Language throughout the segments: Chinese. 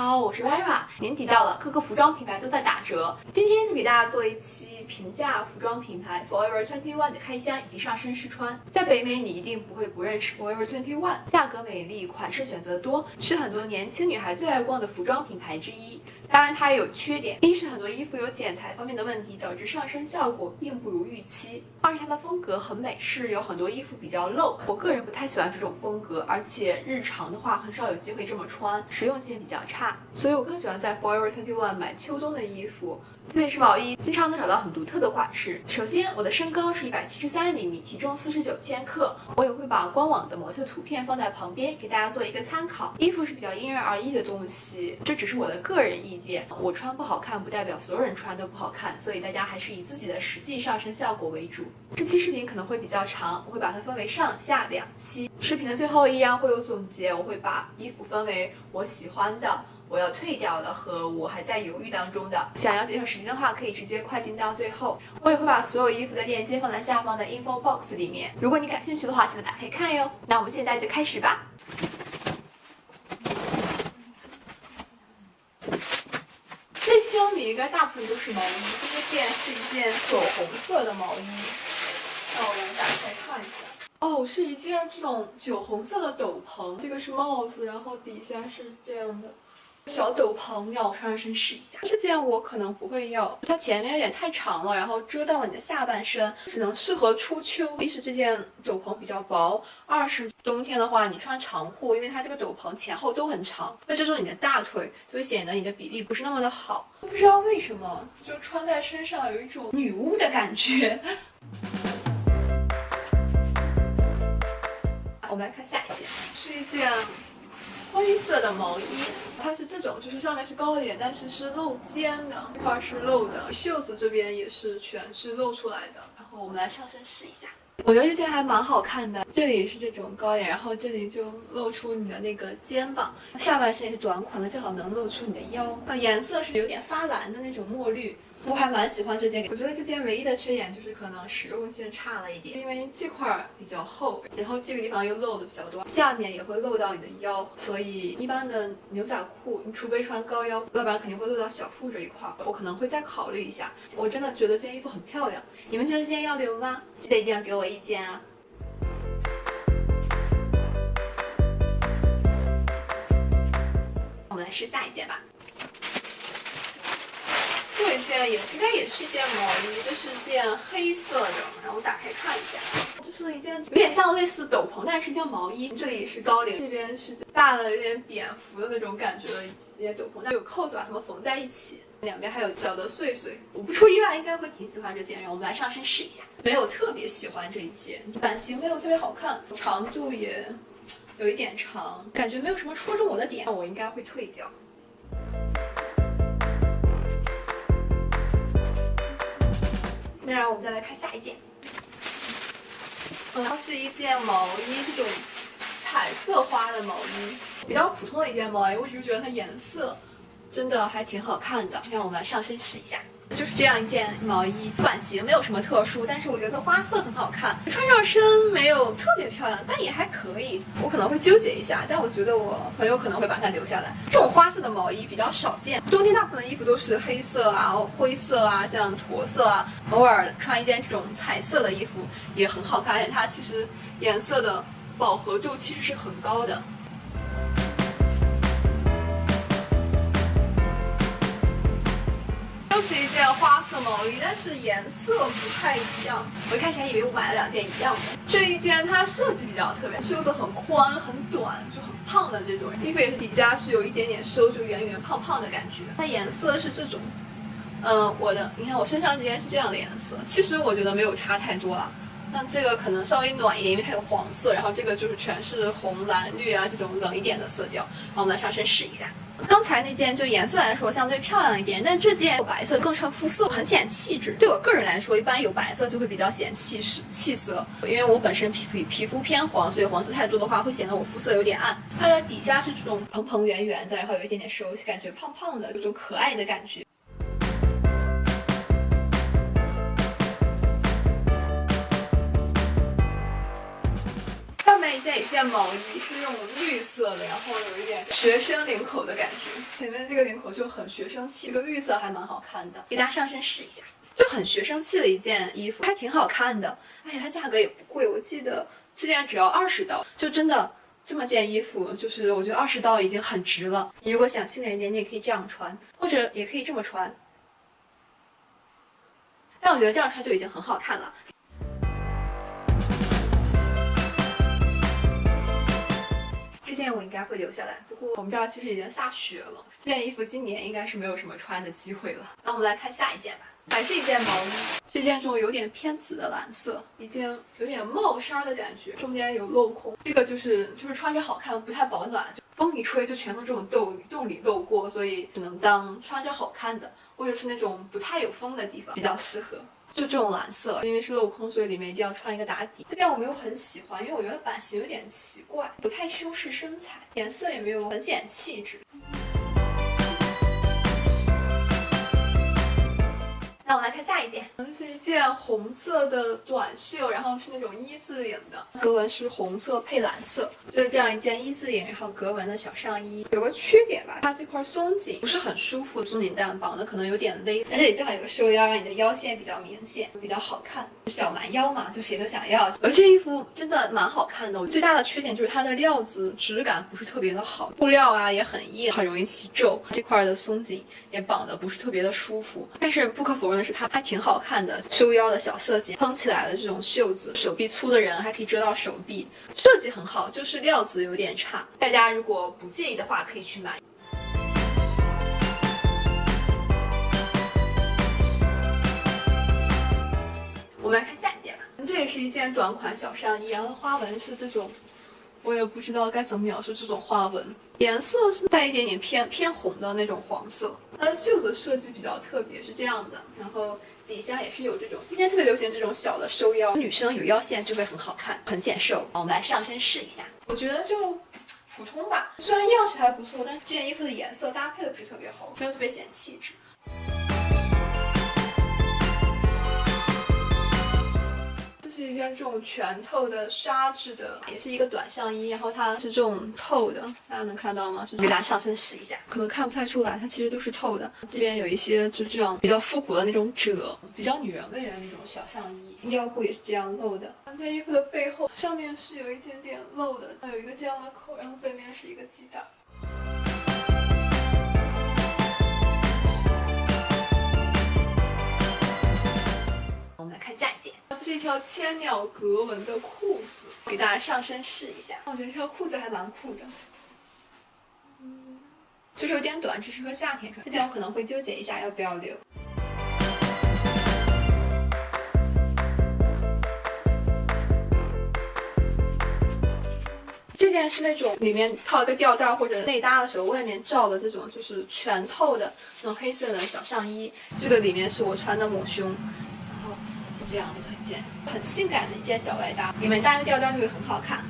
好，我是 Vera。年底到了，各个服装品牌都在打折。今天就给大家做一期平价服装品牌 Forever 21的开箱以及上身试穿。在北美，你一定不会不认识 Forever 21，价格美丽，款式选择多，是很多年轻女孩最爱逛的服装品牌之一。当然，它也有缺点，一是很多衣服有剪裁方面的问题，导致上身效果并不如预期；二是它的风格很美式，有很多衣服比较露，我个人不太喜欢这种风格，而且日常的话很少有机会这么穿，实用性比较差，所以我更喜欢在 Forever 21买秋冬的衣服。特别是毛衣，经常能找到很独特的款式。首先，我的身高是173厘米，体重49千克。我也会把官网的模特图片放在旁边，给大家做一个参考。衣服是比较因人而异的东西，这只是我的个人意见。我穿不好看，不代表所有人穿都不好看，所以大家还是以自己的实际上身效果为主。这期视频可能会比较长，我会把它分为上下2期。视频的最后依然会有总结，我会把衣服分为我喜欢的、我要退掉的和我还在犹豫当中的。想要节省时间的话，可以直接快进到最后。我也会把所有衣服的链接放在下方的 info box 里面，如果你感兴趣的话，记得打开看哟。那我们现在就开始吧。这箱里应该大部分都是毛衣，第一件是一件酒红色的毛衣，那我们打开看一下。哦，是一件这种酒红色的斗篷，这个是帽子，然后底下是这样的小斗篷，让我穿上身试一下。这件我可能不会要，它前面有点太长了，然后遮到了你的下半身，只能适合初秋。一是这件斗篷比较薄，二是冬天的话你穿长裤，因为它这个斗篷前后都很长，会遮住你的大腿，就会显得你的比例不是那么的好。不知道为什么，就穿在身上有一种女巫的感觉。我们来看下一件，是一件灰色的毛衣，它是这种，就是上面是高领，但是是露肩的，这块是露的，袖子这边也是全是露出来的。然后我们来上身试一下，我觉得这件还蛮好看的，这里是这种高领，然后这里就露出你的那个肩膀，下半身也是短款的，正好能露出你的腰。颜色是有点发蓝的那种墨绿。我还蛮喜欢这件，我觉得这件唯一的缺点就是可能实用性差了一点，因为这块比较厚，然后这个地方又露的比较多，下面也会露到你的腰，所以一般的牛仔裤，你除非穿高腰，要不然肯定会露到小腹这一块，我可能会再考虑一下。我真的觉得这件衣服很漂亮，你们觉得这件要留吗？记得一定要给我意见啊！我们来试下一件吧。这件应该也是一件毛衣，这是件黑色的，然后我打开看一下，这是一件有点像类似斗篷，但是一件毛衣，这里是高领，这边是大的有点蝙蝠的那种感觉的一件斗篷，但有扣子把它们缝在一起，两边还有小的碎碎。我不出意外应该会挺喜欢这件，然后我们来上身试一下。没有特别喜欢这一件，版型没有特别好看，长度也有一点长，感觉没有什么戳中我的点，我应该会退掉。那然后我们再来看下一件，它是一件毛衣，这种彩色花的毛衣，比较普通的一件毛衣，我只是觉得它颜色真的还挺好看的。让我们来上身试一下，就是这样一件毛衣，版型没有什么特殊，但是我觉得花色很好看，穿上身没有特别漂亮，但也还可以。我可能会纠结一下，但我觉得我很有可能会把它留下来。这种花色的毛衣比较少见，冬天大部分的衣服都是黑色啊、灰色啊、像驼色啊，偶尔穿一件这种彩色的衣服也很好看，而且它其实颜色的饱和度其实是很高的。是一件花色毛衣，但是颜色不太一样。我一开始还以为我买了2件一样的。这一件它设计比较特别，袖子很宽很短，就很胖的这种。衣服也是底下是有一点点收，就圆圆胖胖的感觉。它颜色是这种，你看我身上这件是这样的颜色，其实我觉得没有差太多了。但这个可能稍微暖一点，因为它有黄色，然后这个就是全是红蓝绿啊这种冷一点的色调。然后我们来上身试一下。刚才那件就颜色来说相对漂亮一点，但这件有白色更衬肤色，很显气质。对我个人来说，一般有白色就会比较显气色，因为我本身皮肤偏黄，所以黄色太多的话会显得我肤色有点暗。它的底下是这种蓬蓬圆圆的，然后有一点点收，感觉胖胖的，有种可爱的感觉。面一件毛衣，是那种绿色的，然后有一点学生领口的感觉，前面这个领口就很学生气，这个绿色还蛮好看的，给大家上身试一下，就很学生气的一件衣服，还挺好看的，而且它价格也不贵，我记得这件只要20刀，就真的这么件衣服，就是我觉得20刀已经很值了。你如果想性感一点，你也可以这样穿，或者也可以这么穿，但我觉得这样穿就已经很好看了。这件我应该会留下来，不过我们这儿其实已经下雪了，这件衣服今年应该是没有什么穿的机会了。那我们来看下一件吧，还是一件毛衣，这件这种有点偏紫的蓝色，一件有点帽衫的感觉，中间有镂空，这个就是穿着好看，不太保暖，就风一吹就全都这种洞里漏过，所以只能当穿着好看的，或者是那种不太有风的地方比较适合。就这种蓝色，因为是镂空，所以里面一定要穿一个打底。这件我没有很喜欢，因为我觉得版型有点奇怪，不太修饰身材，颜色也没有很显气质。那我们来看下一件，这是一件红色的短袖，然后是那种一字领的，格纹是红色配蓝色，就是这样一件一字领，然后格纹的小上衣。有个缺点吧，它这块松紧不是很舒服，松紧带绑的可能有点勒，但这里正好有个收腰，让你的腰线比较明显，比较好看。小蛮腰嘛，就谁都想要。而这件衣服真的蛮好看的，最大的缺点就是它的料子质感不是特别的好，布料啊也很硬，很容易起皱，这块的松紧也绑的不是特别的舒服。但是不可否认的是，它还挺好看的，收腰的小设计，蓬起来的这种袖子，手臂粗的人还可以遮到手臂，设计很好，就是料子有点差。大家如果不介意的话，可以去买。我们来看下一件吧，这也是一件短款小上衣，然后花纹是这种，我也不知道该怎么描述这种花纹，颜色是带一点点偏红的那种黄色。它的袖子设计比较特别，是这样的，然后底下也是有这种，今天特别流行这种小的收腰，女生有腰线就会很好看，很显瘦。我们来上身试一下，我觉得就普通吧，虽然样式还不错，但是这件衣服的颜色搭配的不是特别好，没有特别显气质。是一件这种全透的纱质的，也是一个短上衣，然后它是这种透的，大家能看到吗？给大家上身试一下，可能看不太出来，它其实都是透的。这边有一些就这样比较复古的那种褶，比较女人味的那种小上衣，腰部也是这样露的。这件衣服的背后上面是有一点点露的，它有一个这样的口，然后背面是一个系带。我们来看下一件，这是一条千鸟格纹的裤子，给大家上身试一下。我觉得这条裤子还蛮酷的，就是有点短，只适合夏天穿。之前我可能会纠结一下要不要留。这件是那种里面套一个吊带或者内搭的时候，外面罩的这种就是全透的那种黑色的小上衣。这个里面是我穿的抹胸，然后是这样的一件很性感的一件小外搭，里面搭个吊带就会很好看。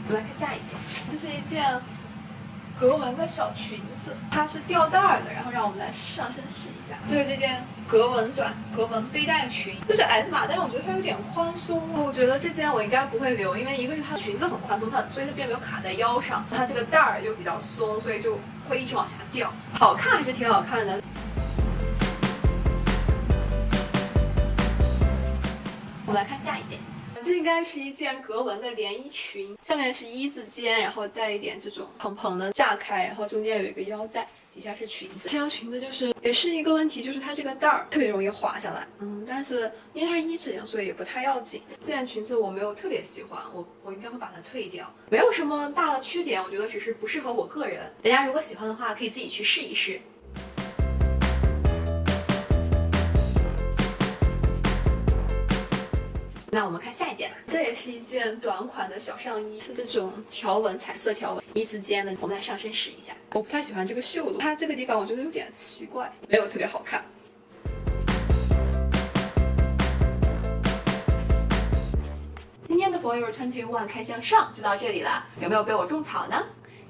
我们来看下一件，这是一件格纹的小裙子，它是吊带的，然后让我们来上身试一下。对，这件格纹背带裙，这是 S 码，但是我觉得它有点宽松。我觉得这件我应该不会留，因为一个是它裙子很宽松，所以它并没有卡在腰上，它这个带儿又比较松，所以就会一直往下掉。好看还是挺好看的。我们来看下一件。这应该是一件格纹的连衣裙，上面是一字肩，然后带一点这种蓬的炸开，然后中间有一个腰带，底下是裙子。这条裙子也是一个问题，就是它这个带儿特别容易滑下来，但是因为它是一字领，所以也不太要紧。这件裙子我没有特别喜欢，我应该会把它退掉，没有什么大的缺点，我觉得只是不适合我个人。大家如果喜欢的话，可以自己去试一试。那我们看下一件吧，这也是一件短款的小上衣，是这种条纹彩色条纹一字肩的。我们来上身试一下，我不太喜欢这个袖子，它这个地方我觉得有点奇怪，没有特别好看。今天的 Forever 21开箱上就到这里了，有没有被我种草呢？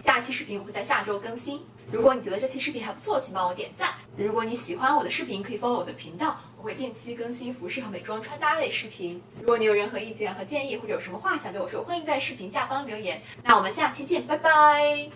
下期视频我会在下周更新，如果你觉得这期视频还不错，请帮我点赞。如果你喜欢我的视频，可以 follow 我的频道，我会定期更新服饰和美妆穿搭类视频。如果你有任何意见和建议，或者有什么话想对我说，欢迎在视频下方留言。那我们下期见，拜拜。